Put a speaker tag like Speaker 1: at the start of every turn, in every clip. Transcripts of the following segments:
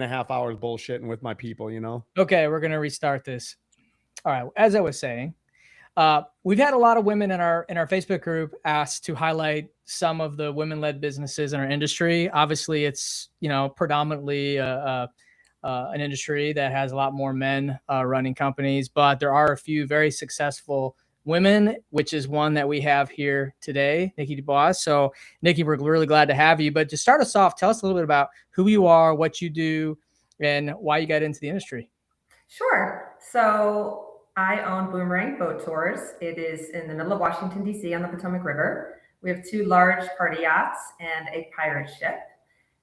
Speaker 1: 2.5 hours bullshitting with my people,
Speaker 2: Okay, we're gonna restart this. All right, as I was saying, we've had a lot of women in our Facebook group asked to highlight some of the women-led businesses in our industry. Obviously, it's predominantly an industry that has a lot more men running companies, but there are a few very successful women, which is one that we have here today, Nikki DuBois. So, Nikki, we're really glad to have you. But to start us off, tell us a little bit about who you are, what you do, and why you got into the industry.
Speaker 3: Sure. So I own Boomerang Boat Tours. It is in the middle of Washington, D.C. on the Potomac River. We have 2 large party yachts and a pirate ship,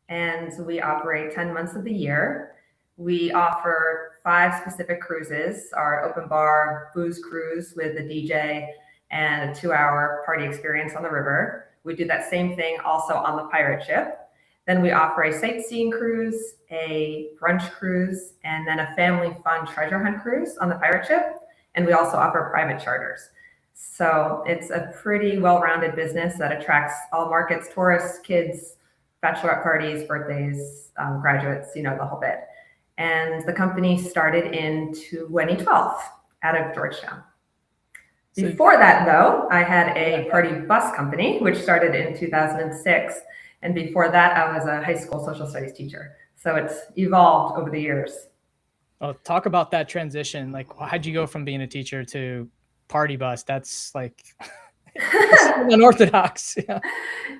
Speaker 3: and we operate 10 months of the year. We offer 5 specific cruises: our open bar booze cruise with a DJ and a 2-hour party experience on the river. We do that same thing also on the pirate ship. Then we offer a sightseeing cruise, a brunch cruise, and then a family fun treasure hunt cruise on the pirate ship. And we also offer private charters. So it's a pretty well-rounded business that attracts all markets: tourists, kids, bachelorette parties, birthdays, graduates, the whole bit. And the company started in 2012 out of Georgetown. Before that, though, I had a party bus company, which started in 2006. And before that, I was a high school social studies teacher. So it's evolved over the years.
Speaker 2: Oh, talk about that transition. Like, how'd you go from being a teacher to party bus? That's like unorthodox. Yeah.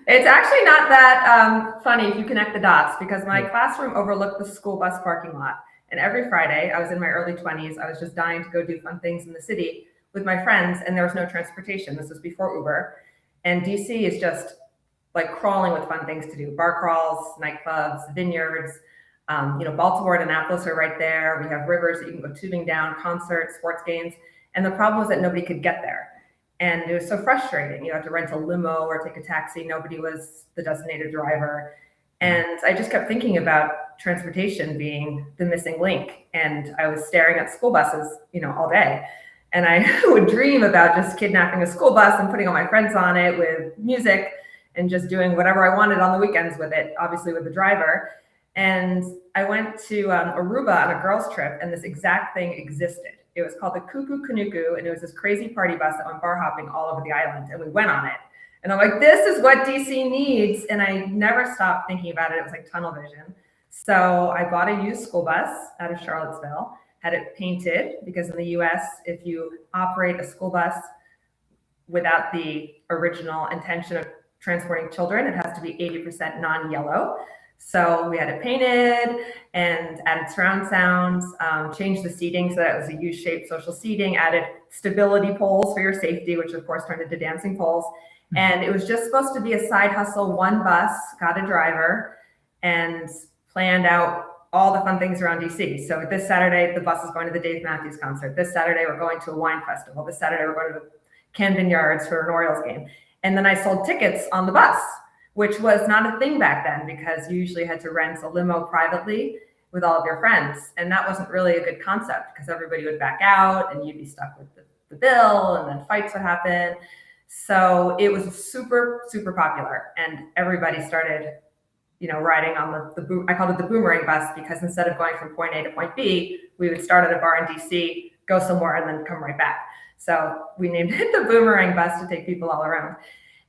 Speaker 3: It's actually not that funny if you connect the dots, because my classroom overlooked the school bus parking lot. And every Friday, I was in my early 20s, I was just dying to go do fun things in the city with my friends, and there was no transportation. This was before Uber. And DC is just like crawling with fun things to do: bar crawls, nightclubs, vineyards. Baltimore and Annapolis are right there. We have rivers that you can go tubing down, concerts, sports games. And the problem was that nobody could get there. And it was so frustrating. You have to rent a limo or take a taxi. Nobody was the designated driver. And I just kept thinking about transportation being the missing link. And I was staring at school buses, all day. And I would dream about just kidnapping a school bus and putting all my friends on it with music and just doing whatever I wanted on the weekends with it, obviously with the driver. And I went to Aruba on a girls' trip, and this exact thing existed. It was called the Cuckoo Kanuku, and it was this crazy party bus that went bar hopping all over the island, and we went on it. And I'm like, this is what DC needs. And I never stopped thinking about it. It was like tunnel vision. So I bought a used school bus out of Charlottesville, had it painted, because in the US, if you operate a school bus without the original intention of transporting children, it has to be 80% non-yellow. So we had it painted and added surround sounds, changed the seating so that it was a U-shaped social seating, added stability poles for your safety, which of course turned into dancing poles. And it was just supposed to be a side hustle: 1 bus, got a driver, and planned out all the fun things around DC. So this Saturday, the bus is going to the Dave Matthews concert. This Saturday, we're going to a wine festival. This Saturday, we're going to Camden Yards for an Orioles game. And then I sold tickets on the bus, which was not a thing back then, because you usually had to rent a limo privately with all of your friends. And that wasn't really a good concept, because everybody would back out and you'd be stuck with the bill, and then fights would happen. So it was super, super popular, and everybody started, riding on I called it the Boomerang bus, because instead of going from point A to point B, we would start at a bar in DC, go somewhere, and then come right back. So we named it the Boomerang bus to take people all around.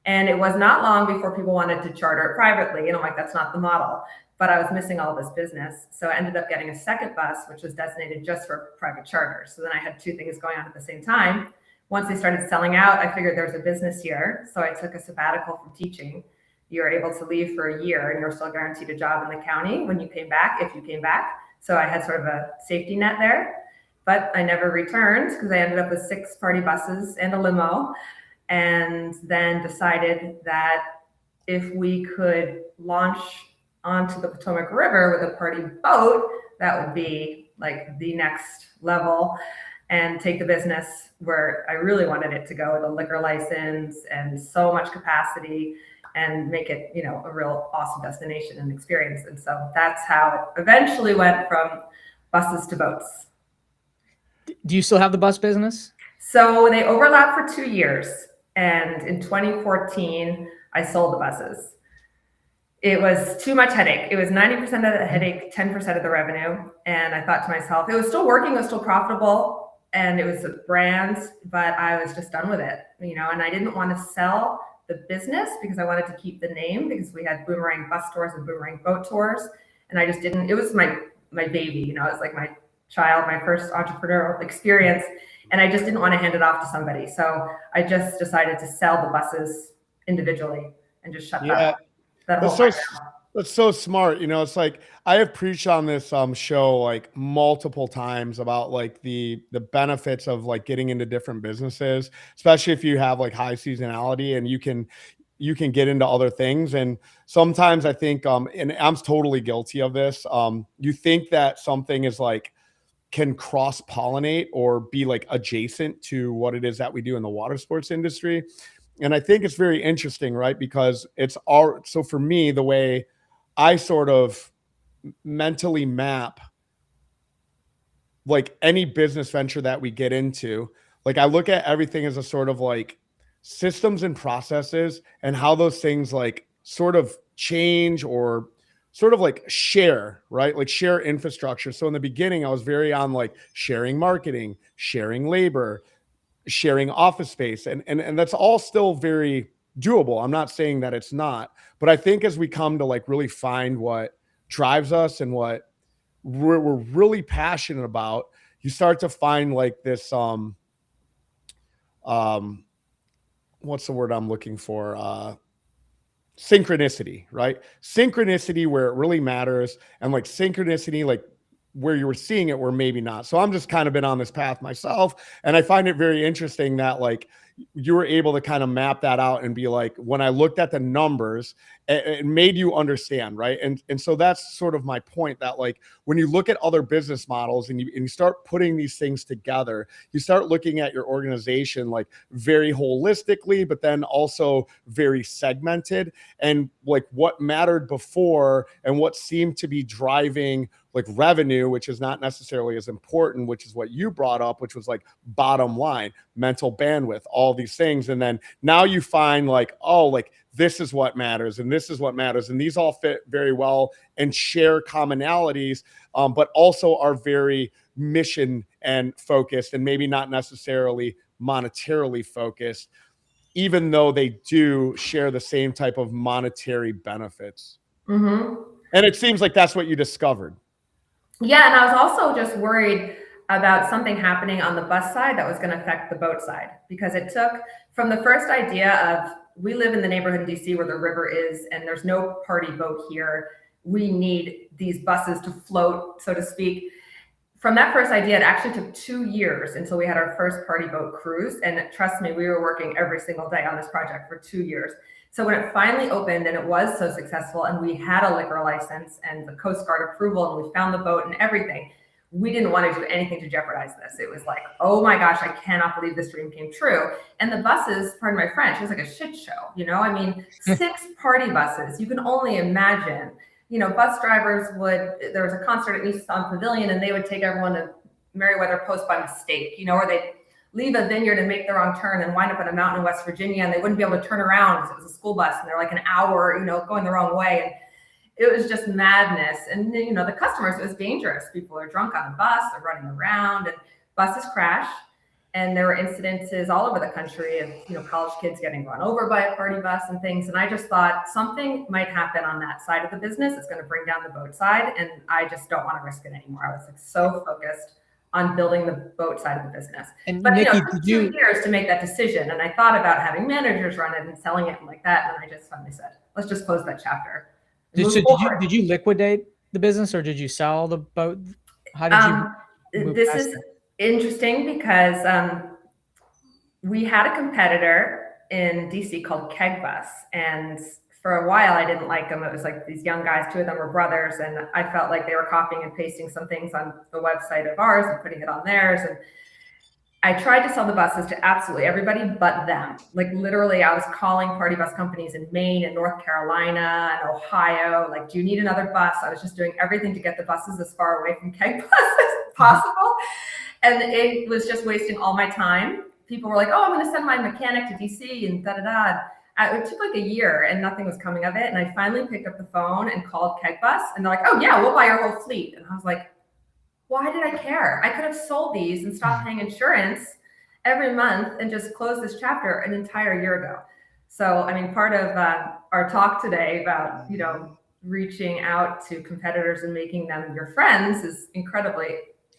Speaker 3: And it was not long before people wanted to charter it privately. And I'm like, that's not the model. But I was missing all this business. So I ended up getting a second bus, which was designated just for private charters. So then I had 2 things going on at the same time. Once they started selling out, I figured there was a business here. So I took a sabbatical from teaching. You're able to leave for a year, and you're still guaranteed a job in the county when you came back, if you came back. So I had sort of a safety net there. But I never returned, because I ended up with 6 party buses and a limo. And then decided that if we could launch onto the Potomac River with a party boat, that would be like the next level, and take the business where I really wanted it to go, with a liquor license and so much capacity, and make it, a real awesome destination and experience. And so that's how it eventually went from buses to boats.
Speaker 2: Do you still have the bus business?
Speaker 3: So they overlapped for 2 years. And in 2014, I sold the buses. it was too much headache. It was 90% of the headache, 10% of the revenue. And I thought to myself, it was still working, it was still profitable, and it was a brand, but I was just done with it, you know, and I didn't want to sell the business because I wanted to keep the name, because we had Boomerang bus tours and Boomerang boat tours. And I just didn't, it was my baby, you know, it was like my child, my first entrepreneurial experience. And I just didn't want to hand it off to somebody. So I just decided to sell the buses individually and just shut that whole thing down.
Speaker 1: That's so smart. You know, it's like I have preached on this show like multiple times about like the benefits of like getting into different businesses, especially if you have like high seasonality and you can get into other things. And sometimes I think, and I'm totally guilty of this. You think that something is like, can cross pollinate or be like adjacent to what it is that we do in the water sports industry. And I think it's very interesting, right? Because so for me, the way I sort of mentally map like any business venture that we get into, like I look at everything as a sort of like systems and processes and how those things like sort of change or sort of like share, right? Like share infrastructure. So in the beginning, I was very on like sharing marketing, sharing labor, sharing office space. And that's all still very doable. I'm not saying that it's not, but I think as we come to like really find what drives us and what we're really passionate about, you start to find like this, what's the word I'm looking for? Synchronicity, right? Synchronicity where it really matters, and like synchronicity, like where you were seeing it, where maybe not. So I'm just kind of been on this path myself. And I find it very interesting that like you were able to kind of map that out and be like, when I looked at the numbers, it made you understand, right? And so that's sort of my point, that like when you look at other business models and you start putting these things together, you start looking at your organization like very holistically, but then also very segmented, and like what mattered before and what seemed to be driving like revenue, which is not necessarily as important, which is what you brought up, which was like bottom line, mental bandwidth, all these things. And then now you find like, oh, like this is what matters and this is what matters. And these all fit very well and share commonalities, but also are very mission and focused and maybe not necessarily monetarily focused, even though they do share the same type of monetary benefits. Mm-hmm. And it seems like that's what you discovered.
Speaker 3: Yeah, and I was also just worried about something happening on the bus side that was going to affect the boat side, because it took from the first idea of, we live in the neighborhood in DC where the river is and there's no party boat here, we need these buses to float, so to speak. From that first idea, it actually took 2 years until we had our first party boat cruise. And trust me, we were working every single day on this project for 2 years. So when it finally opened and it was so successful and we had a liquor license and the Coast Guard approval and we found the boat and everything, we didn't want to do anything to jeopardize this. It was like, oh my gosh, I cannot believe this dream came true. And the buses, pardon my French, it was like a shit show. You know, I mean, 6 party buses, you can only imagine. You know, bus drivers there was a concert at Nissan Pavilion and they would take everyone to Meriwether Post by mistake, you know, or they'd leave a vineyard and make the wrong turn and wind up in a mountain in West Virginia, and they wouldn't be able to turn around because it was a school bus and they're like an hour, you know, going the wrong way. And it was just madness. And, you know, the customers, it was dangerous. People are drunk on the bus, they're running around, and buses crash. And there were incidences all over the country of, you know, college kids getting run over by a party bus and things. And I just thought something might happen on that side of the business. It's going to bring down the boat side. And I just don't want to risk it anymore. I was like so focused on building the boat side of the business. And but Nikki, you know, it took 2 years to make that decision. And I thought about having managers run it and selling it and like that. And I just finally said, let's just close that chapter.
Speaker 2: Did you liquidate the business or did you sell the boat? How did you?
Speaker 3: This is interesting because we had a competitor in DC called Keg Bus, and for a while I didn't like them. It was like these young guys, 2 of them were brothers, and I felt like they were copying and pasting some things on the website of ours and putting it on theirs. And I tried to sell the buses to absolutely everybody but them. Like literally I was calling party bus companies in Maine and North Carolina and Ohio, like, do you need another bus? I was just doing everything to get the buses as far away from Keg Bus as possible. And it was just wasting all my time. People were like, oh, I'm going to send my mechanic to DC and da-da-da. It took like a year and nothing was coming of it. And I finally picked up the phone and called Keg Bus, and they're like, oh yeah, we'll buy your whole fleet. And I was like, why did I care? I could have sold these and stopped paying insurance every month and just closed this chapter an entire year ago. So, I mean, part of our talk today about, reaching out to competitors and making them your friends is incredibly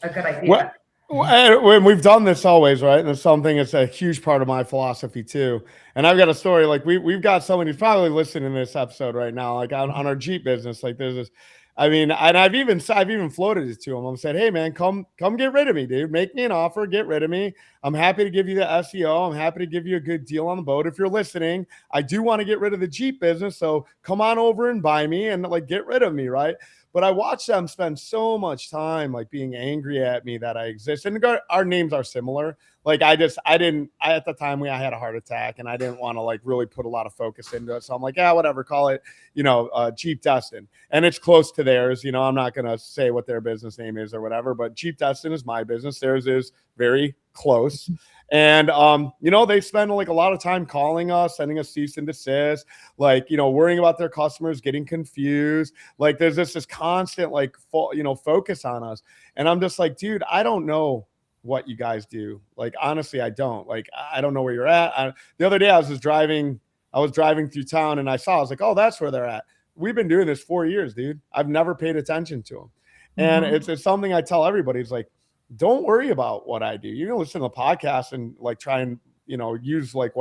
Speaker 3: a good idea.
Speaker 1: When we've done this always, right? And it's something, it's a huge part of my philosophy too. And I've got a story, like we've got somebody who's probably listening to this episode right now, like on our Jeep business. Like there's this, I mean, and I've even floated it to him. I'm saying, hey man, come get rid of me, dude. Make me an offer, get rid of me. I'm happy to give you the SEO. I'm happy to give you a good deal on the boat. If you're listening, I do want to get rid of the Jeep business. So come on over and buy me and like get rid of me, right? But I watched them spend so much time like being angry at me that I exist. And our names are similar. Like at the time I had a heart attack and I didn't want to like really put a lot of focus into it. So I'm like, yeah, whatever, call it, Jeep Destin. And it's close to theirs. I'm not going to say what their business name is or whatever, but Jeep Destin is my business. Theirs is very close. And, they spend like a lot of time calling us, sending us cease and desist, like, worrying about their customers, getting confused. Like there's this constant, like, focus on us. And I'm just like, dude, I don't know what you guys do. Like, honestly, I don't. Like, I don't know where you're at. The other day I was driving through town and I was like, oh, that's where they're at. We've been doing this 4 years, dude. I've never paid attention to them. And it's something I tell everybody. It's like, don't worry about what I do. You can listen to the podcast and like try and, use like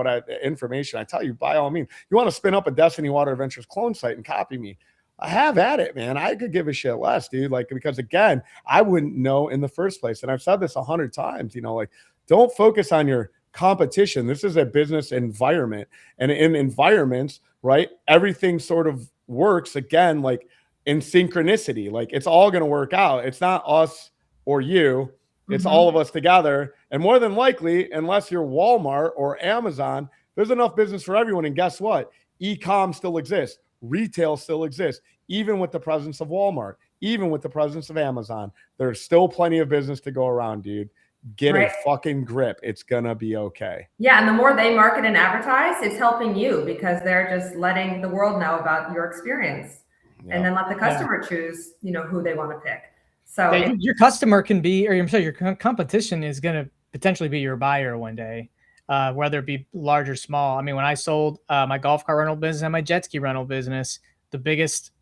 Speaker 1: information I tell you, by all means. You want to spin up a Destiny Water Adventures clone site and copy me, I have at it, man. I could give a shit less, dude. Like, because again, I wouldn't know in the first place. And I've said this 100 times, like, don't focus on your competition. This is a business environment, and in environments, right, everything sort of works again, like in synchronicity. Like it's all going to work out. It's not us or you, it's all of us together. And more than likely, unless you're Walmart or Amazon, there's enough business for everyone. And guess what? E-com still exists. Retail still exists. Even with the presence of Walmart, even with the presence of Amazon, there's still plenty of business to go around, dude. Get a fucking grip. It's going to be okay.
Speaker 3: Yeah. And the more they market and advertise, it's helping you because they're just letting the world know about your experience. Yep. And then let the customer choose, who they want to pick. So
Speaker 2: your customer can be, or I'm sorry, your competition is going to potentially be your buyer one day, whether it be large or small. I mean, when I sold my golf cart rental business and my jet ski rental business, the biggest,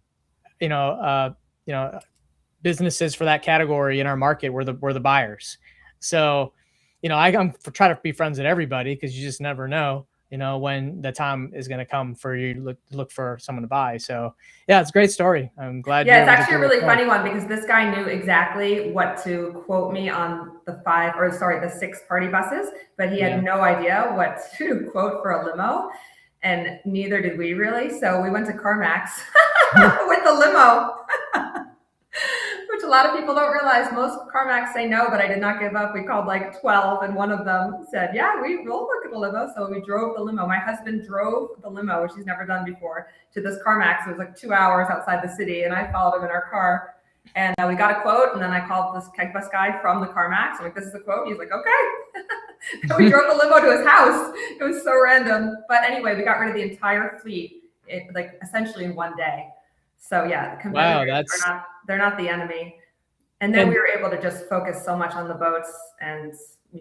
Speaker 2: businesses for that category in our market were the buyers. So, I'm try to be friends with everybody because you just never know, when the time is going to come for you to look for someone to buy. So yeah, it's a great story. I'm glad.
Speaker 3: Yeah, it's actually a really funny one because this guy knew exactly what to quote me on the 6 party buses, but he had no idea what to quote for a limo. And neither did we really. So we went to CarMax with the limo, which a lot of people don't realize. Most CarMax say no, but I did not give up. We called like 12 and one of them said, yeah, we will look at the limo. So we drove the limo. My husband drove the limo, which he's never done before, to this CarMax. It was like 2 hours outside the city. And I followed him in our car. And we got a quote. And then I called this Keg Bus guy from the CarMax. I'm like, this is the quote. He's like, okay. And we drove the limo to his house. It was so random. But anyway, we got rid of the entire fleet, essentially in one day. So yeah, the competitors they're not the enemy. And then we were able to just focus so much on the boats. And,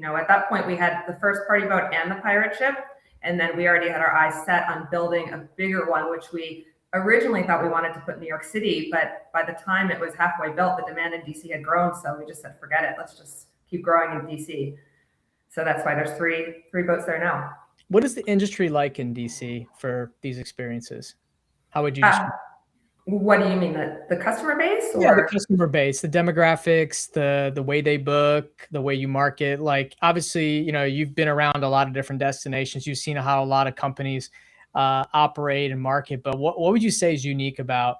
Speaker 3: at that point we had the first party boat and the pirate ship. And then we already had our eyes set on building a bigger one, which we originally thought we wanted to put in New York City. But by the time it was halfway built, the demand in DC had grown. So we just said, forget it. Let's just keep growing in DC. So that's why there's three boats there now.
Speaker 2: What is the industry like in DC for these experiences? How would you describe?
Speaker 3: What do you mean, the customer base? Or?
Speaker 2: Yeah, the customer base, the demographics, the way they book, the way you market. Like obviously, you've been around a lot of different destinations. You've seen how a lot of companies operate and market. But what would you say is unique about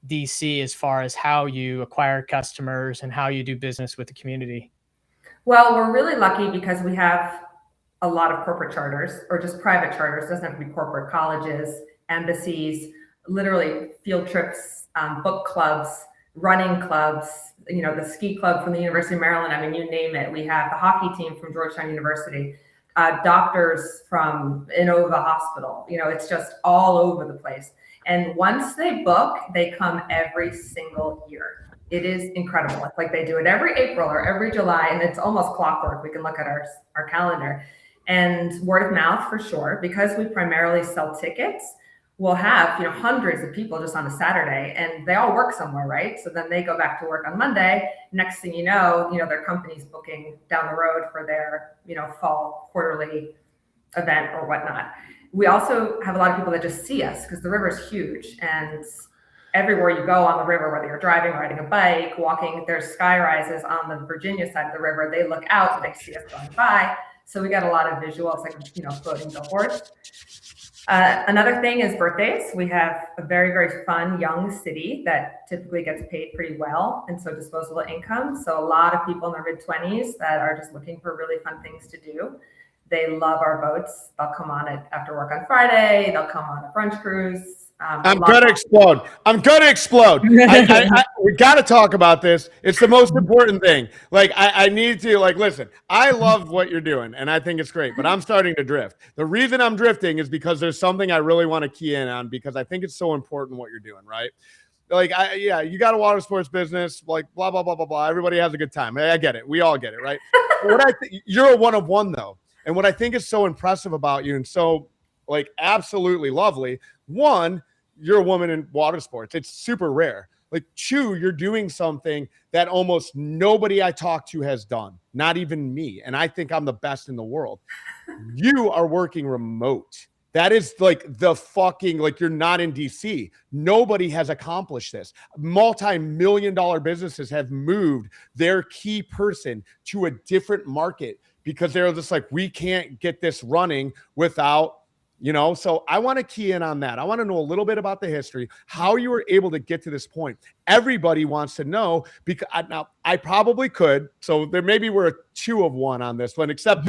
Speaker 2: DC as far as how you acquire customers and how you do business with the community?
Speaker 3: Well, we're really lucky because we have a lot of corporate charters or just private charters. It doesn't have to be corporate. Colleges, embassies, literally field trips, book clubs, running clubs, the ski club from the University of Maryland. I mean, you name it. We have the hockey team from Georgetown University, doctors from Inova Hospital. It's just all over the place. And once they book, they come every single year. It is incredible. It's like they do it every April or every July, and it's almost clockwork. We can look at our calendar. And word of mouth for sure, because we primarily sell tickets. We'll have hundreds of people just on a Saturday, and they all work somewhere, right? So then they go back to work on Monday. Next thing you know, their company's booking down the road for their fall quarterly event or whatnot. We also have a lot of people that just see us because the river is huge, and everywhere you go on the river, whether you're driving, riding a bike, walking, there's sky rises on the Virginia side of the river. They look out, they see us going by. So we got a lot of visuals, like floating billboards. Another thing is birthdays. We have a very, very fun young city that typically gets paid pretty well, and so disposable income. So a lot of people in their mid-20s that are just looking for really fun things to do. They love our boats. They'll come on it after work on Friday. They'll come on a brunch cruise.
Speaker 1: I'm gonna explode. We got to talk about this. It's the most important thing. Like, I need to listen. I love what you're doing, and I think it's great. But I'm starting to drift. The reason I'm drifting is because there's something I really want to key in on because I think it's so important what you're doing. Right? You got a water sports business. Like blah blah blah blah blah. Everybody has a good time. I get it. We all get it, right? You're a one of one though, and what I think is so impressive about you, and so absolutely lovely. One, you're a woman in water sports. It's super rare. Two, you're doing something that almost nobody I talk to has done, not even me. And I think I'm the best in the world. You are working remote. That is the fucking, you're not in DC. Nobody has accomplished this. Multi-million-dollar businesses have moved their key person to a different market because they're just we can't get this running without so I want to key in on that. I want to know a little bit about the history, how you were able to get to this point. Everybody wants to know because now I probably could. So there maybe we're a 2 of 1 on this one, except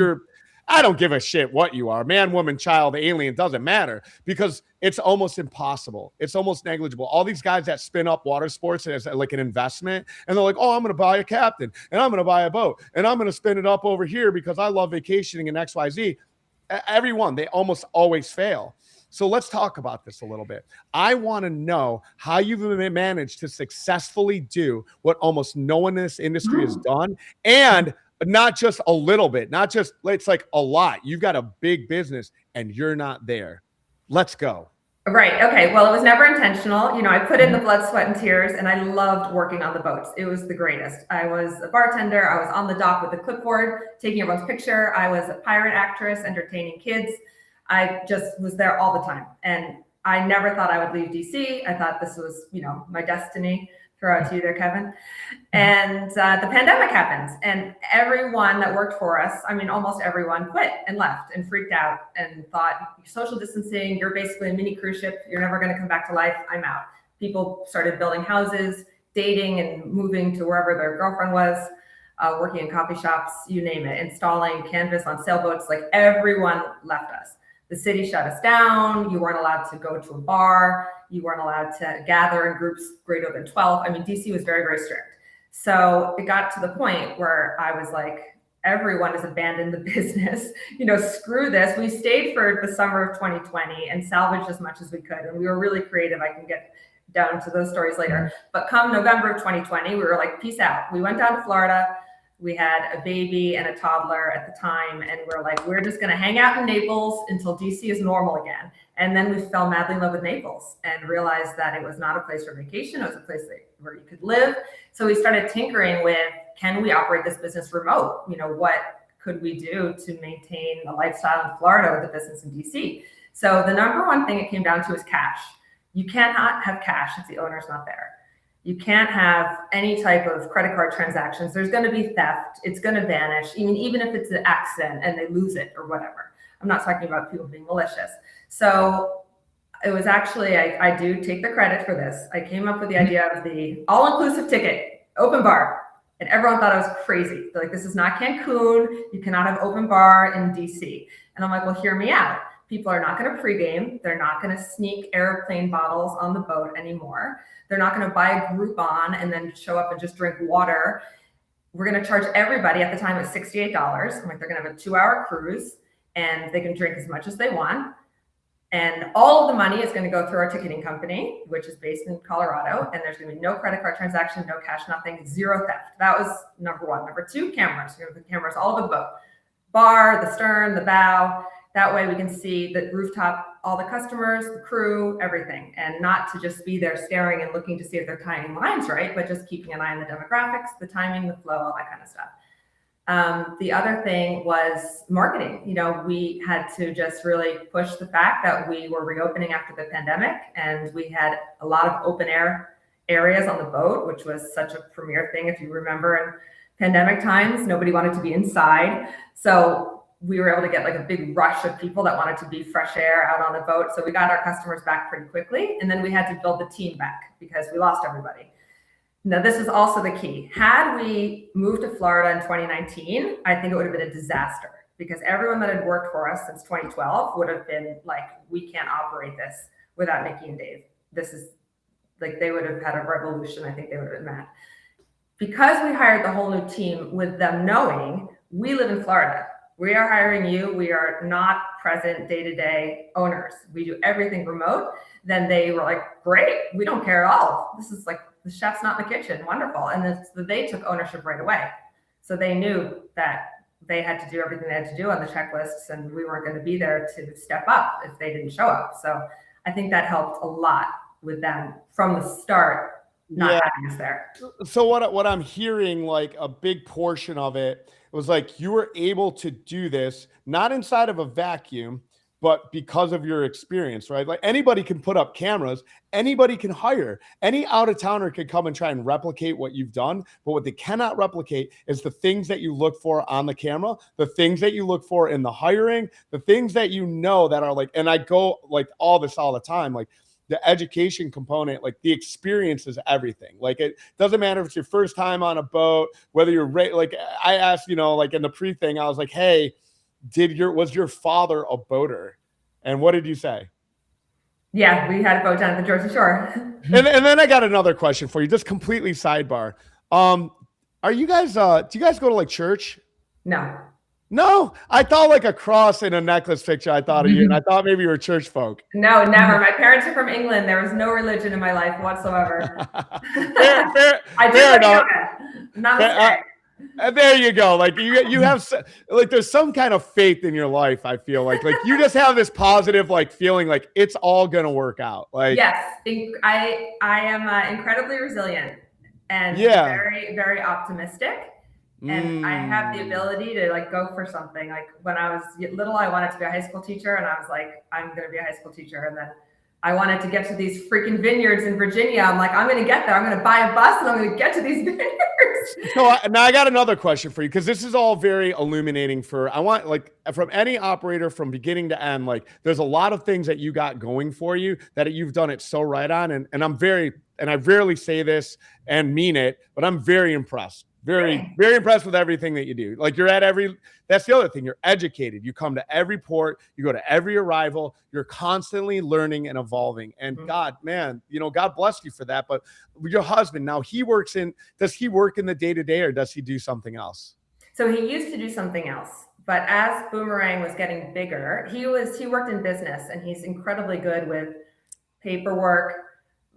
Speaker 1: I don't give a shit what you are, man, woman, child, alien, doesn't matter because it's almost impossible. It's almost negligible. All these guys that spin up water sports as an investment, and they're like, oh, I'm going to buy a captain and I'm going to buy a boat and I'm going to spin it up over here because I love vacationing and XYZ. Everyone, they almost always fail. So let's talk about this a little bit. I want to know how you've managed to successfully do what almost no one in this industry has done, and not just a little bit, not just it's a lot. You've got a big business and you're not there. Let's go.
Speaker 3: Right. Okay. Well, it was never intentional. I put in the blood, sweat, and tears, and I loved working on the boats. It was the greatest. I was a bartender. I was on the dock with a clipboard, taking everyone's picture. I was a pirate actress, entertaining kids. I just was there all the time. And I never thought I would leave DC. I thought this was, my destiny. Throw out to you there, Kevin. And the pandemic happens, and everyone that worked for us, almost everyone quit and left and freaked out and thought, social distancing, you're basically a mini cruise ship. You're never going to come back to life. I'm out. People started building houses, dating and moving to wherever their girlfriend was, working in coffee shops, you name it, installing canvas on sailboats. Everyone left us. The city shut us down. You weren't allowed to go to a bar. You weren't allowed to gather in groups greater than 12. DC was very, very strict. So it got to the point where I was like, everyone has abandoned the business. Screw this. We stayed for the summer of 2020 and salvaged as much as we could. And we were really creative. I can get down to those stories later. But come November of 2020, we were like, peace out. We went down to Florida. We had a baby and a toddler at the time, and we're like, we're just going to hang out in Naples until DC is normal again. And then we fell madly in love with Naples and realized that it was not a place for vacation. It was a place where you could live. So we started tinkering with, can we operate this business remote? What could we do to maintain a lifestyle in Florida with a business in DC? So the number one thing it came down to is cash. You cannot have cash if the owner's not there. You can't have any type of credit card transactions. There's going to be theft. It's going to vanish, even if it's an accident and they lose it or whatever. I'm not talking about people being malicious. So it was actually, I do take the credit for this. I came up with the idea of the all-inclusive ticket, open bar. And everyone thought I was crazy. They're like, this is not Cancun. You cannot have open bar in DC. And I'm like, well, hear me out. People are not going to pregame. They're not going to sneak airplane bottles on the boat anymore. They're not going to buy a Groupon and then show up and just drink water. We're going to charge everybody at the time at $68. I'm like, they're going to have a 2-hour cruise. and they can drink as much as they want. And all of the money is going to go through our ticketing company, which is based in Colorado. And there's going to be no credit card transaction, no cash, nothing, zero theft. That was number one. Number two, cameras. We have the cameras all over the boat. Bar, the stern, the bow. That way we can see the rooftop, all the customers, the crew, everything. And not to just be there staring and looking to see if they're tying lines right, but just keeping an eye on the demographics, the timing, the flow, all that kind of stuff. The other thing was marketing. You know, we had to just really push the fact that we were reopening after the pandemic, and we had a lot of open air areas on the boat, which was such a premier thing. If you remember in pandemic times, nobody wanted to be inside. So we were able to get like a big rush of people that wanted to be fresh air out on the boat. So we got our customers back pretty quickly. And then we had to build the team back because we lost everybody. Now, this is also the key. Had we moved to Florida in 2019, I think it would have been a disaster because everyone that had worked for us since 2012 would have been like, we can't operate this without Nikki and Dave. This is like, they would have had a revolution. I think they would have been mad. Because we hired the whole new team with them knowing we live in Florida. We are hiring you. We are not present day-to-day owners. We do everything remote. Then they were like, great. We don't care at all. This is like, the chef's not in the kitchen. Wonderful. And they took ownership right away. So they knew that they had to do everything they had to do on the checklists, and we weren't going to be there to step up if they didn't show up. So I think that helped a lot with them from the start, not having us there.
Speaker 1: So what I'm hearing, like a big portion of it was like you were able to do this, not inside of a vacuum, but because of your experience, right? Like anybody can put up cameras, anybody can hire, any out-of-towner could come and try and replicate what you've done. But what they cannot replicate is the things that you look for on the camera, the things that you look for in the hiring, the things that you know that are like, and I go like all this all the time, like the education component, like the experience is everything. Like it doesn't matter if it's your first time on a boat, whether you're like I asked, you know, like in the pre-thing, I was like, hey, was your father a boater? And what did you say?
Speaker 3: Yeah, we had a boat down at the Jersey Shore.
Speaker 1: and then I got another question for you, just completely sidebar. Are you guys do you guys go to like church? No, I thought like a cross and a necklace picture. I thought of you, and I thought maybe you were church folk.
Speaker 3: No, never. My parents are from England. There was no religion in my life whatsoever.
Speaker 1: fair
Speaker 3: I did yoga. Namaste.
Speaker 1: There you go. Like you have like there's some kind of faith in your life. I feel like you just have this positive like feeling like it's all gonna work out. Like
Speaker 3: yes, I am incredibly resilient and very, very optimistic. And I have the ability to like go for something. Like when I was little, I wanted to be a high school teacher, and I was like, I'm going to be a high school teacher. And then I wanted to get to these freaking vineyards in Virginia. I'm like, I'm going to get there. I'm going to buy a bus and I'm going to get to these vineyards.
Speaker 1: So now I got another question for you, because this is all very illuminating I want like from any operator from beginning to end, like there's a lot of things that you got going for you that you've done it so right on. And I rarely say this and mean it, but I'm very impressed. Very, very impressed with everything that you do. Like that's the other thing. You're educated. You come to every port, you go to every arrival, you're constantly learning and evolving. And God, man, you know, God bless you for that. But your husband, now does he work in the day-to-day, or does he do something else?
Speaker 3: So he used to do something else, but as Boomerang was getting bigger, he worked in business, and he's incredibly good with paperwork,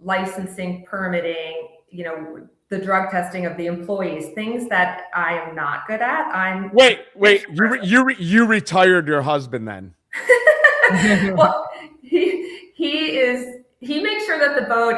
Speaker 3: licensing, permitting, you know, the drug testing of the employees, things that I am not good at.
Speaker 1: Wait, you retired your husband then?
Speaker 3: Well, he makes sure that the boat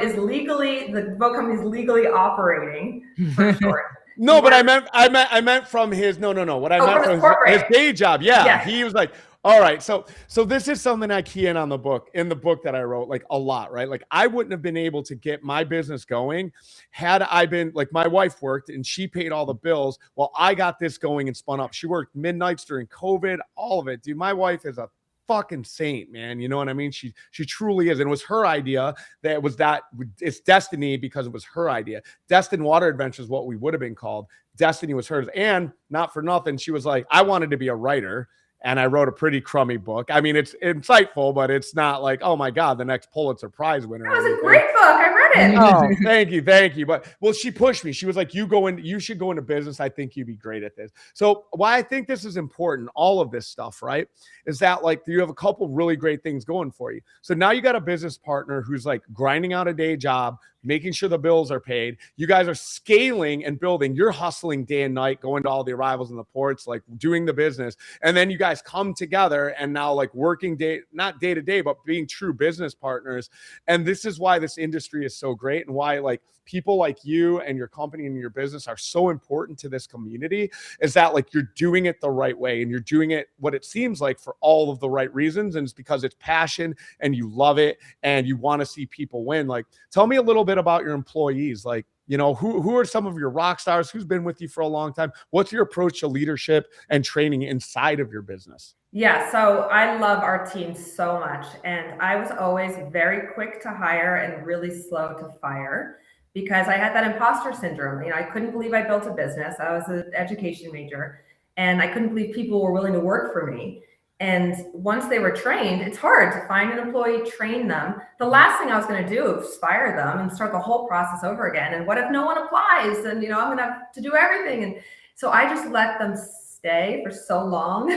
Speaker 3: company is legally operating for short.
Speaker 1: No, but I meant from his what I meant from his day job. Yeah, he was like, all right, so this is something I key in on the book that I wrote like a lot, right? Like I wouldn't have been able to get my business going had I been like, my wife worked and she paid all the bills while I got this going and spun up. She worked midnights during COVID, all of it. Dude, my wife is a fucking saint, man. You know what I mean? She truly is. And it was her idea it's destiny, because it was her idea. Destined Water Adventure is what we would have been called. Destiny was hers. And not for nothing, she was like, I wanted to be a writer. And I wrote a pretty crummy book. I mean, it's insightful, but it's not like, oh my God, the next Pulitzer Prize winner.
Speaker 3: That was a great book. I read it.
Speaker 1: Oh, thank you. But well, she pushed me. She was like, you should go into business. I think you'd be great at this. So why I think this is important, all of this stuff, right? Is that like you have a couple really great things going for you. So now you got a business partner who's like grinding out a day job, making sure the bills are paid. You guys are scaling and building. You're hustling day and night, going to all the arrivals in the ports, like doing the business. And then you guys come together and now like working not day to day, but being true business partners. And this is why this industry is so great and why like people like you and your company and your business are so important to this community, is that like you're doing it the right way and you're doing it what it seems like for all of the right reasons. And it's because it's passion and you love it and you want to see people win. Like, tell me a little bit about your employees. Like, you know, who are some of your rock stars? Who's been with you for a long time? What's your approach to leadership and training inside of your business?
Speaker 3: Yeah, so I love our team so much. And I was always very quick to hire and really slow to fire because I had that imposter syndrome. You know, I couldn't believe I built a business. I was an education major and I couldn't believe people were willing to work for me. And once they were trained, it's hard to find an employee, train them. The last thing I was going to do is fire them and start the whole process over again. And what if no one applies? And, you know, I'm going to have to do everything. And so I just let them stay for so long.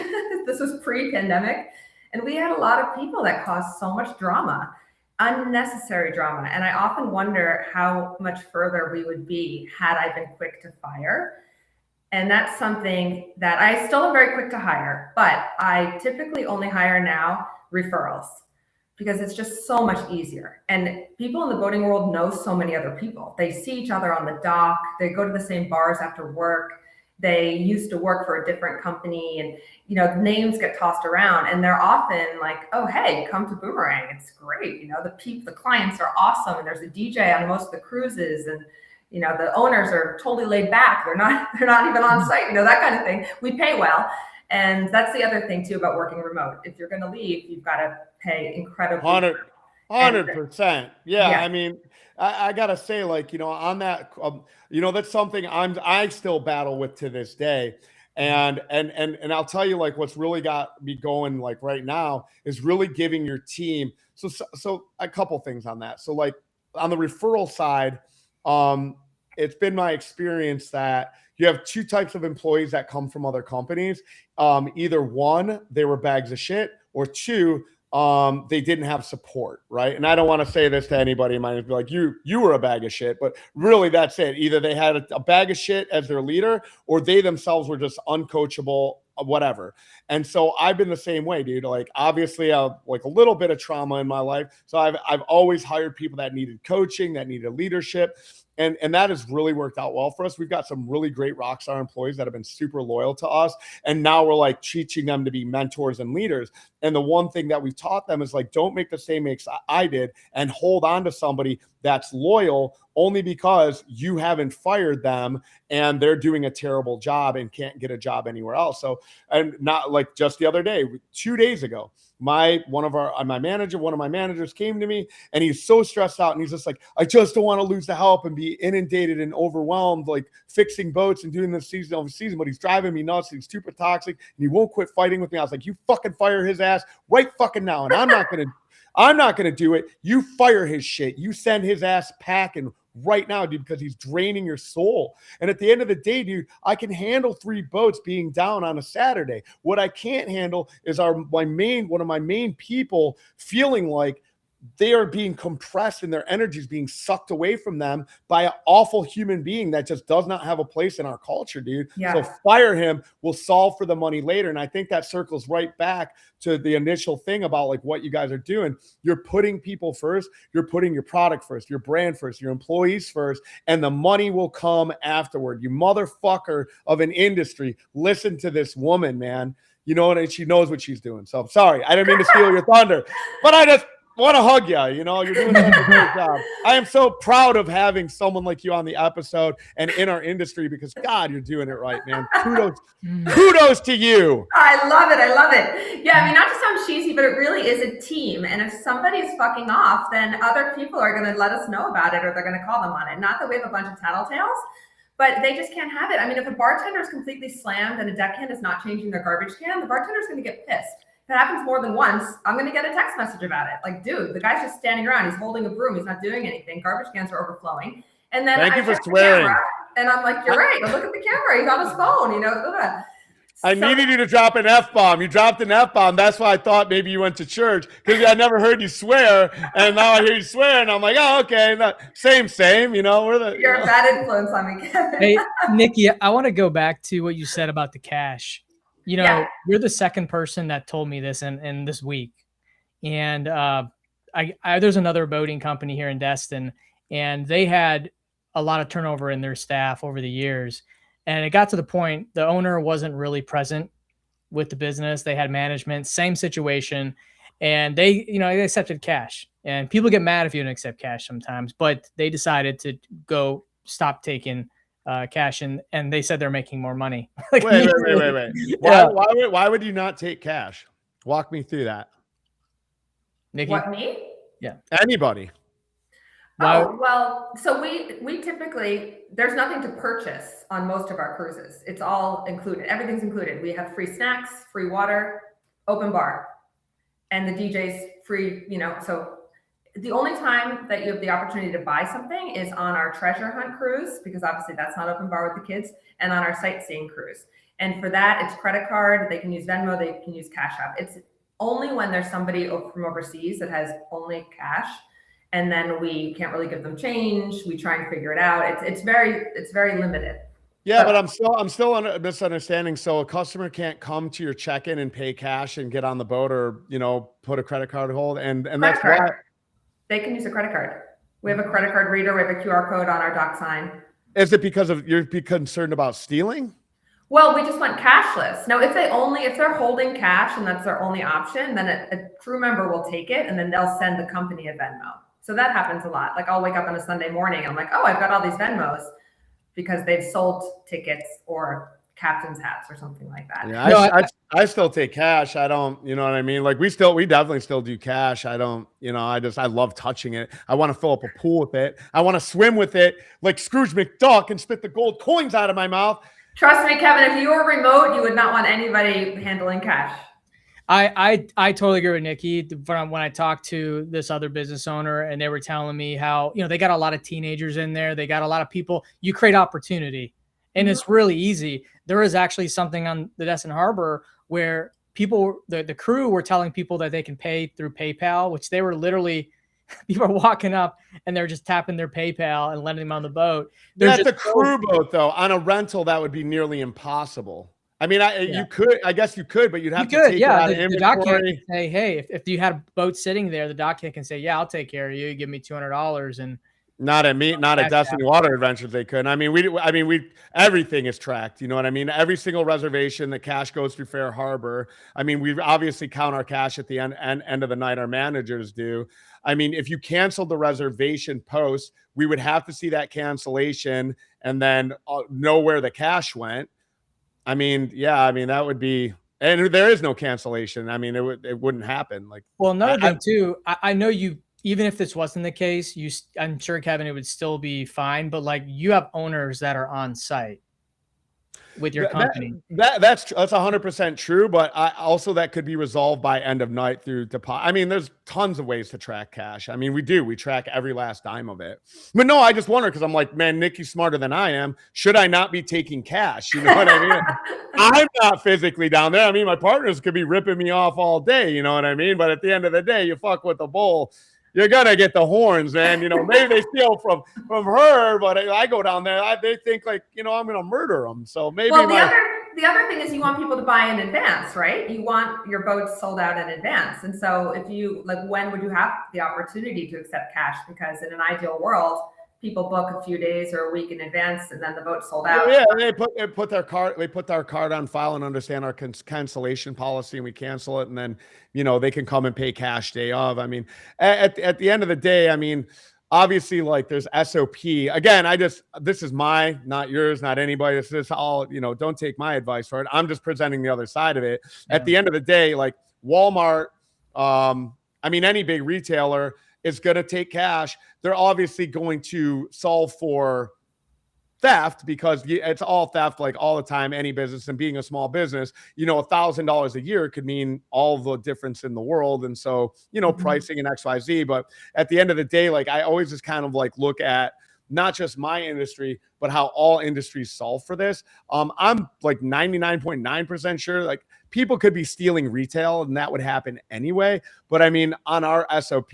Speaker 3: This was pre-pandemic. And we had a lot of people that caused so much drama, unnecessary drama. And I often wonder how much further we would be had I been quick to fire. And that's something that I still am very quick to hire, but I typically only hire now referrals because it's just so much easier. And people in the boating world know so many other people. They see each other on the dock. They go to the same bars after work. They used to work for a different company and, you know, names get tossed around and they're often like, oh, hey, come to Boomerang. It's great. You know, the clients are awesome. And there's a DJ on most of the cruises and, you know, the owners are totally laid back. They're not even on site, you know, that kind of thing. We pay well. And that's the other thing too about working remote. If you're going to leave, you've got to pay incredibly.
Speaker 1: 100%. Yeah. I mean, I gotta say, like, you know, on that, you know, that's something I still battle with to this day. And I'll tell you, like, what's really got me going, like right now, is really giving your team. So a couple things on that. So like on the referral side, it's been my experience that you have two types of employees that come from other companies. Either one, they were bags of shit, or two, they didn't have support, right? And I don't want to say this to anybody. Might be like, you were a bag of shit, but really that's it. Either they had a bag of shit as their leader, or they themselves were just uncoachable, whatever. And so I've been the same way, dude. Like, obviously I have like a little bit of trauma in my life. So I've always hired people that needed coaching, that needed leadership. And that has really worked out well for us. We've got some really great rockstar employees that have been super loyal to us. And now we're like teaching them to be mentors and leaders. And the one thing that we've taught them is like, don't make the same mistakes I did and hold on to somebody that's loyal only because you haven't fired them and they're doing a terrible job and can't get a job anywhere else. So, and not like just the other day, 2 days ago, one of my managers came to me and he's so stressed out and he's just like, I just don't want to lose the help and be inundated and overwhelmed, like fixing boats and doing this season over season, but he's driving me nuts. He's super toxic and he won't quit fighting with me. I was like, you fucking fire his ass right fucking now. And I'm not going to do it. You fire his shit. You send his ass packing right now, dude, because he's draining your soul. And at the end of the day, dude, I can handle 3 boats being down on a Saturday. What I can't handle is one of my main people feeling like they are being compressed and their energy is being sucked away from them by an awful human being that just does not have a place in our culture, dude. Yeah. So fire him. We'll solve for the money later. And I think that circles right back to the initial thing about like what you guys are doing. You're putting people first. You're putting your product first, your brand first, your employees first, and the money will come afterward. You motherfucker of an industry. Listen to this woman, man. You know, and she knows what she's doing. So I'm sorry. I didn't mean to steal your thunder, but I just want to hug you. You know, you're doing such a great job. I am so proud of having someone like you on the episode and in our industry because, God, you're doing it right, man. Kudos to you.
Speaker 3: I love it. I love it. Yeah, I mean, not to sound cheesy, but it really is a team. And if somebody's fucking off, then other people are going to let us know about it or they're going to call them on it. Not that we have a bunch of tattletales, but they just can't have it. I mean, if a bartender is completely slammed and a deckhand is not changing their garbage can, the bartender is going to get pissed. If it happens more than once, I'm going to get a text message about it. Like, dude, the guy's just standing around. He's holding a broom. He's not doing anything. Garbage cans are overflowing. And then
Speaker 1: Thank
Speaker 3: I
Speaker 1: you for
Speaker 3: check the
Speaker 1: swearing.
Speaker 3: camera, and I'm like, you're right. Look at the camera. He's on his phone, you know.
Speaker 1: I needed you to drop an F-bomb. You dropped an F-bomb. That's why I thought maybe you went to church, because I never heard you swear. And now I hear you swear, and I'm like, oh, okay. Same, you know.
Speaker 3: You're a bad influence on me, Kevin.
Speaker 2: Hey, Nikki, I want to go back to what you said about the cash. You know, you're the second person that told me this in this week. And there's another boating company here in Destin, and they had a lot of turnover in their staff over the years. And it got to the point the owner wasn't really present with the business. They had management, same situation. And they accepted cash. And people get mad if you don't accept cash sometimes, but they decided to stop taking cash, and they said they're making more money.
Speaker 1: Wait. Why would you not take cash? Walk me through that.
Speaker 2: Nikki?
Speaker 3: What, me?
Speaker 2: Yeah.
Speaker 1: Anybody.
Speaker 3: Oh, well, so we typically, there's nothing to purchase on most of our cruises. It's all included. Everything's included. We have free snacks, free water, open bar, and the DJ's free, you know. So the only time that you have the opportunity to buy something is on our treasure hunt cruise, because obviously that's not open bar with the kids, and on our sightseeing cruise. And for that, it's credit card. They can use Venmo. They can use Cash App. It's only when there's somebody from overseas that has only cash, and then we can't really give them change. We try and figure it out. It's very limited.
Speaker 1: Yeah, but I'm still misunderstanding. So a customer can't come to your check-in and pay cash and get on the boat, or, you know, put a credit card hold, and that's why
Speaker 3: they can use a credit card. We have a credit card reader. We have a QR code on our dock sign.
Speaker 1: Is it because you're concerned about stealing?
Speaker 3: Well, we just went cashless. Now, if they're holding cash and that's their only option, then a crew member will take it, and then they'll send the company a Venmo. So that happens a lot. Like, I'll wake up on a Sunday morning and I'm like, oh, I've got all these Venmos, because they've sold tickets or captain's hats or something like that.
Speaker 1: Yeah, no, I still take cash. I don't, you know what I mean? Like, we definitely still do cash. I don't, you know, I love touching it. I want to fill up a pool with it. I want to swim with it like Scrooge McDuck and spit the gold coins out of my mouth.
Speaker 3: Trust me, Kevin, if you were remote, you would not want anybody handling cash.
Speaker 2: I totally agree with Nikki. When I talked to this other business owner, and they were telling me how, you know, they got a lot of teenagers in there. They got a lot of people. You create opportunity, and it's really easy. There is actually something on the Destin Harbor where people, the crew were telling people that they can pay through PayPal, which they were literally, people are walking up and they're just tapping their PayPal and letting them on the boat.
Speaker 1: That's a crew boat, though. On a rental, that would be nearly impossible. I mean, I guess you could, but you'd have to take it out of inventory.
Speaker 2: The dock can say, hey, if you had a boat sitting there, the dock can say, yeah, I'll take care of you. Give me $200, and
Speaker 1: not at Destiny Water Adventures they couldn't. I mean, everything is tracked. You know what I mean? Every single reservation, the cash goes through Fair Harbor. I mean, we obviously count our cash at the end of the night. Our managers do. I mean, if you canceled the reservation post, we would have to see that cancellation and then know where the cash went. I mean, that would be, and there is no cancellation. I mean, it wouldn't happen. Like,
Speaker 2: well, another thing too, I know you, even if this wasn't the case, I'm sure, Kevin, it would still be fine, but like, you have owners that are on site with your company.
Speaker 1: That's 100% true, but also that could be resolved by end of night through deposit. I mean, there's tons of ways to track cash. I mean, we track every last dime of it. But no, I just wonder, because I'm like, man, Nikki's smarter than I am. Should I not be taking cash? You know what I mean? I'm not physically down there. I mean, my partners could be ripping me off all day. You know what I mean? But at the end of the day, you fuck with the bull, you're gonna get the horns, man. You know, maybe they steal from her, but I go down there, they think like, you know, I'm gonna murder them. So maybe. Well,
Speaker 3: the other thing is, you want people to buy in advance, right? You want your boats sold out in advance, and so if you when would you have the opportunity to accept cash? Because in an ideal world, people book a few days or a week in advance, and then the boat's sold out.
Speaker 1: Yeah, they put our card on file and understand our cancellation policy, and we cancel it, and then, you know, they can come and pay cash day of. I mean, at the end of the day, I mean, obviously, like, there's SOP. Again, this is not yours, not anybody. This is all, you know, don't take my advice for it. I'm just presenting the other side of it. Yeah. At the end of the day, like Walmart, I mean, any big retailer is going to take cash. They're obviously going to solve for theft, because it's all theft, like all the time, any business, and being a small business, $1,000 a year could mean all the difference in the world. And so, pricing and XYZ, but at the end of the day, like I always just kind of like look at not just my industry, but how all industries solve for this. I'm like 99.9% sure like people could be stealing retail and that would happen anyway. But I mean, on our SOP,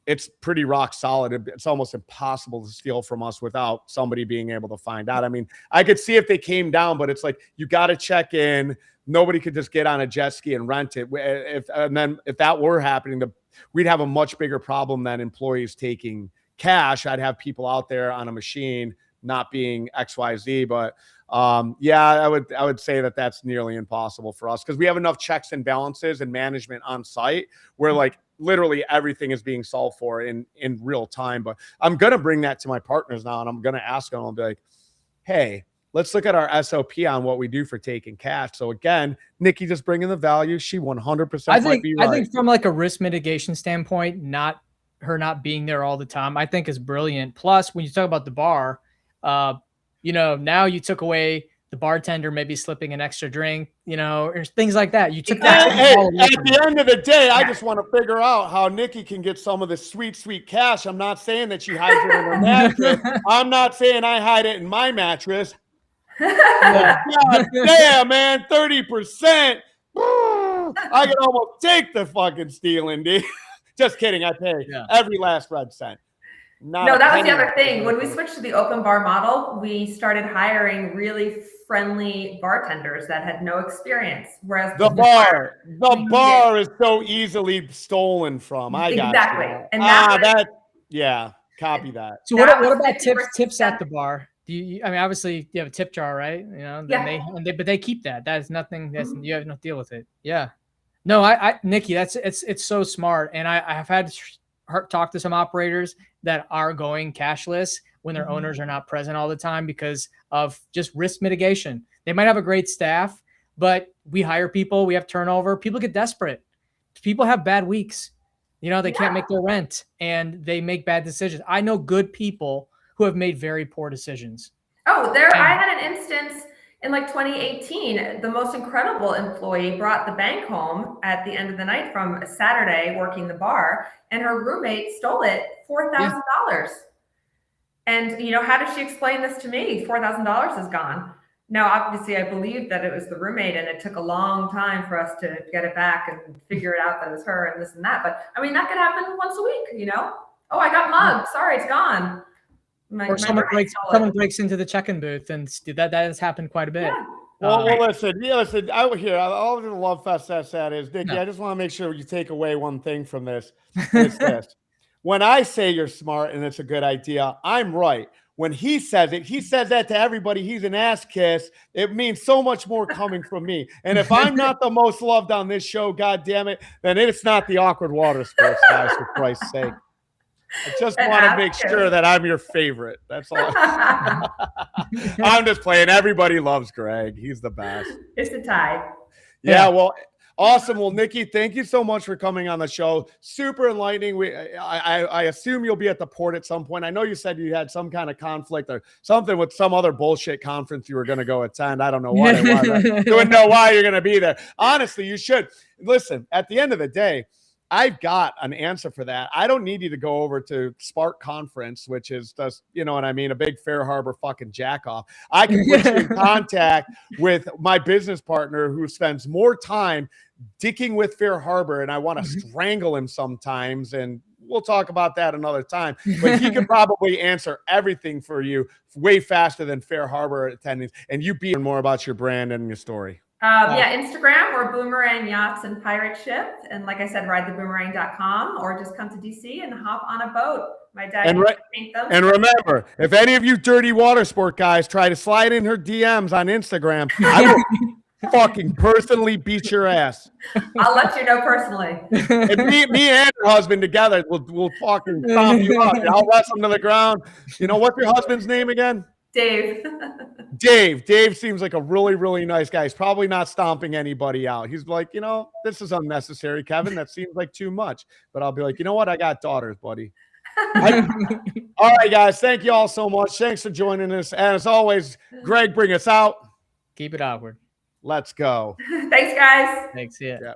Speaker 1: it's pretty rock solid. It's almost impossible to steal from us without somebody being able to find out. I mean, I could see if they came down, but it's like, you got to check in. Nobody could just get on a jet ski and rent it. If that were happening, we'd have a much bigger problem than employees taking cash. I'd have people out there on a machine not being XYZ, but I would say that that's nearly impossible for us, because we have enough checks and balances and management on site where like literally everything is being solved for in real time. But I'm going to bring that to my partners now, and I'm going to ask them, I'll be like, hey, let's look at our SOP on what we do for taking cash. So again, Nikki just bringing the value. She 100% might be right.
Speaker 2: I think from like a risk mitigation standpoint, not being there all the time, I think is brilliant. Plus, when you talk about the bar, now you took away the bartender maybe slipping an extra drink, or things like that. You took that.
Speaker 1: Hey, at the end of the day, I just want to figure out how Nikki can get some of this sweet, sweet cash. I'm not saying that she hides it in her mattress. I'm not saying I hide it in my mattress. God damn, man, 30%. I can almost take the fucking stealing, dude. Just kidding. I pay every last red cent.
Speaker 3: No, that was the other thing. When we switched to the open bar model, we started hiring really friendly bartenders that had no experience. Whereas
Speaker 1: the bar is so easily stolen from. I got
Speaker 3: exactly.
Speaker 1: You.
Speaker 3: And
Speaker 1: copy that.
Speaker 2: So what about tips at the bar? Do you? I mean, obviously you have a tip jar, right? But they keep that. That is nothing. You have no deal with it. Yeah. No, Nikki, it's so smart, and I have had talk to some operators that are going cashless when their owners are not present all the time because of just risk mitigation. They might have a great staff, but we hire people, we have turnover, people get desperate. People have bad weeks. They can't make their rent and they make bad decisions. I know good people who have made very poor decisions.
Speaker 3: I had an instance in like 2018, the most incredible employee brought the bank home at the end of the night from a Saturday working the bar, and her roommate stole it, $4,000. And, how does she explain this to me? $4,000 is gone. Now, obviously, I believe that it was the roommate, and it took a long time for us to get it back and figure it out that it was her and this and that. But, I mean, that could happen once a week, Oh, I got mugged. Sorry, it's gone.
Speaker 2: Someone breaks into the check-in booth, and that has happened quite a bit.
Speaker 3: Yeah.
Speaker 1: Well, listen. Out here, all the love fest that is, Nikki. I just want to make sure you take away one thing from this. It's this: when I say you're smart and it's a good idea, I'm right. When he says it, he says that to everybody. He's an ass kiss. It means so much more coming from me. And if I'm not the most loved on this show, God damn it, then it's not the Awkward Watersports Guys, for Christ's sake. I just want to make sure that I'm your favorite. That's all. I'm just playing. Everybody loves Greg. He's the best.
Speaker 3: It's a tie.
Speaker 1: Yeah, well, awesome. Well, Nikki, thank you so much for coming on the show. Super enlightening. I assume you'll be at the port at some point. I know you said you had some kind of conflict or something with some other bullshit conference you were going to go attend. I don't know what it was. I don't know why you're going to be there. Honestly, you should. Listen, at the end of the day, I've got an answer for that. I don't need you to go over to Spark Conference, which is just, you know what I mean, a big Fair Harbor fucking jack off. I can put you in contact with my business partner who spends more time dicking with Fair Harbor, and I want to strangle him sometimes, and we'll talk about that another time. But he can probably answer everything for you way faster than Fair Harbor attendings, and you be more about your brand and your story.
Speaker 3: Instagram, we're Boomerang Yachts and Pirate Ship. And like I said, ridetheboomerang.com, or just come to DC and hop on a boat. My dad used to paint them.
Speaker 1: And remember, if any of you dirty water sport guys try to slide in her DMs on Instagram, I will fucking personally beat your ass.
Speaker 3: I'll let you know personally.
Speaker 1: And me and her husband together will fucking stomp you up. I'll wrestle him to the ground. You know, what's your husband's name again?
Speaker 3: Dave.
Speaker 1: Dave seems like a really, really nice guy. He's probably not stomping anybody out. He's like, this is unnecessary, Kevin. That seems like too much. But I'll be like, you know what? I got daughters, buddy. All right, guys. Thank you all so much. Thanks for joining us. And as always, Greg, bring us out.
Speaker 2: Keep it awkward.
Speaker 1: Let's go.
Speaker 3: Thanks, guys.
Speaker 2: Thanks. Yeah.
Speaker 1: Yeah.